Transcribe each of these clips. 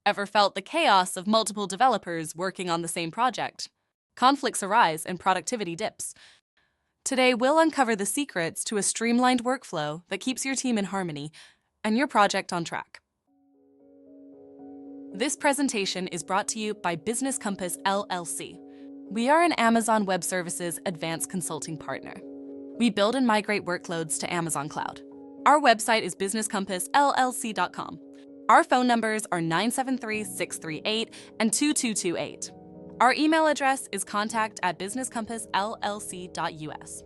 Ever felt the chaos of multiple developers working on the same project? Conflicts arise and productivity dips. Today, we'll uncover the secrets to a streamlined workflow that keeps your team in harmony and your project on track. This presentation is brought to you by Business Compass LLC. We are an Amazon Web Services advanced consulting partner. We build and migrate workloads to Amazon Cloud. Our website is businesscompassllc.com. Our phone numbers are 973-638 and 2228. Our email address is contact@businesscompassllc.us.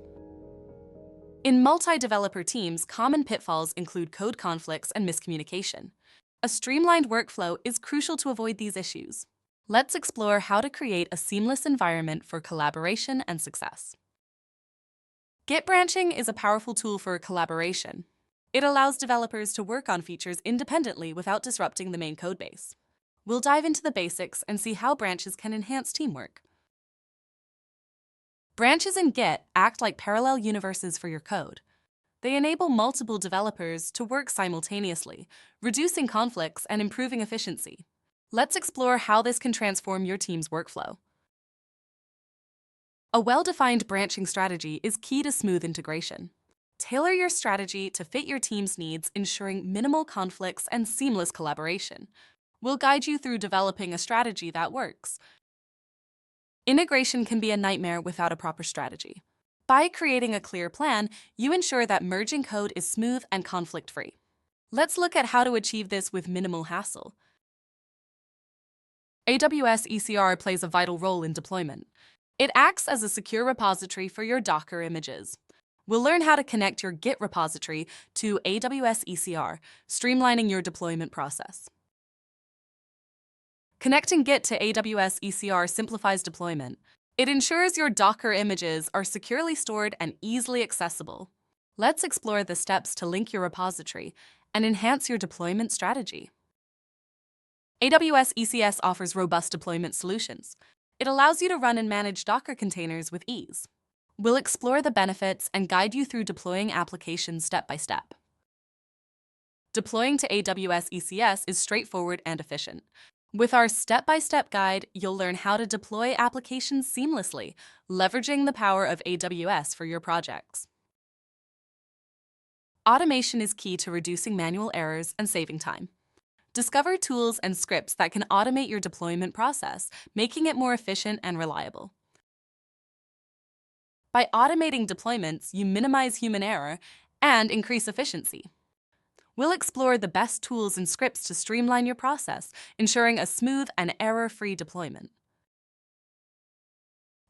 In multi-developer teams, common pitfalls include code conflicts and miscommunication. A streamlined workflow is crucial to avoid these issues. Let's explore how to create a seamless environment for collaboration and success. Git branching is a powerful tool for collaboration. It allows developers to work on features independently without disrupting the main codebase. We'll dive into the basics and see how branches can enhance teamwork. Branches in Git act like parallel universes for your code. They enable multiple developers to work simultaneously, reducing conflicts and improving efficiency. Let's explore how this can transform your team's workflow. A well-defined branching strategy is key to smooth integration. Tailor your strategy to fit your team's needs, ensuring minimal conflicts and seamless collaboration. We'll guide you through developing a strategy that works. Integration can be a nightmare without a proper strategy. By creating a clear plan, you ensure that merging code is smooth and conflict-free. Let's look at how to achieve this with minimal hassle. AWS ECR plays a vital role in deployment. It acts as a secure repository for your Docker images. We'll learn how to connect your Git repository to AWS ECR, streamlining your deployment process. Connecting Git to AWS ECR simplifies deployment. It ensures your Docker images are securely stored and easily accessible. Let's explore the steps to link your repository and enhance your deployment strategy. AWS ECS offers robust deployment solutions. It allows you to run and manage Docker containers with ease. We'll explore the benefits and guide you through deploying applications step by step. Deploying to AWS ECS is straightforward and efficient. With our step-by-step guide, you'll learn how to deploy applications seamlessly, leveraging the power of AWS for your projects. Automation is key to reducing manual errors and saving time. Discover tools and scripts that can automate your deployment process, making it more efficient and reliable. By automating deployments, you minimize human error and increase efficiency. We'll explore the best tools and scripts to streamline your process, ensuring a smooth and error-free deployment.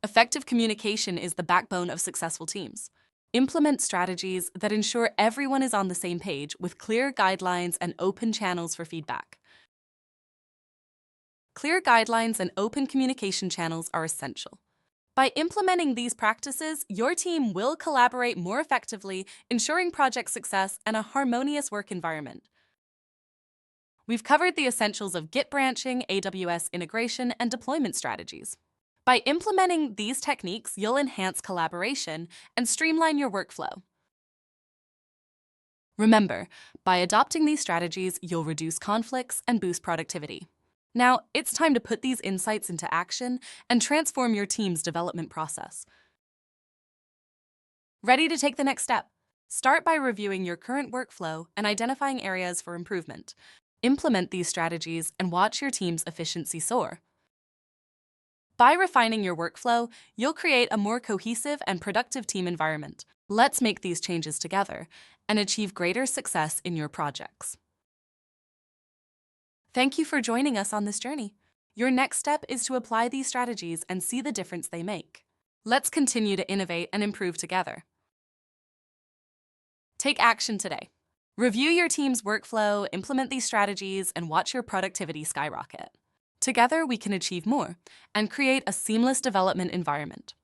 Effective communication is the backbone of successful teams. Implement strategies that ensure everyone is on the same page with clear guidelines and open channels for feedback. Clear guidelines and open communication channels are essential. By implementing these practices, your team will collaborate more effectively, ensuring project success and a harmonious work environment. We've covered the essentials of Git branching, AWS integration, and deployment strategies. By implementing these techniques, you'll enhance collaboration and streamline your workflow. Remember, by adopting these strategies, you'll reduce conflicts and boost productivity. Now, it's time to put these insights into action and transform your team's development process. Ready to take the next step? Start by reviewing your current workflow and identifying areas for improvement. Implement these strategies and watch your team's efficiency soar. By refining your workflow, you'll create a more cohesive and productive team environment. Let's make these changes together and achieve greater success in your projects. Thank you for joining us on this journey. Your next step is to apply these strategies and see the difference they make. Let's continue to innovate and improve together. Take action today. Review your team's workflow, implement these strategies, and watch your productivity skyrocket. Together, we can achieve more and create a seamless development environment.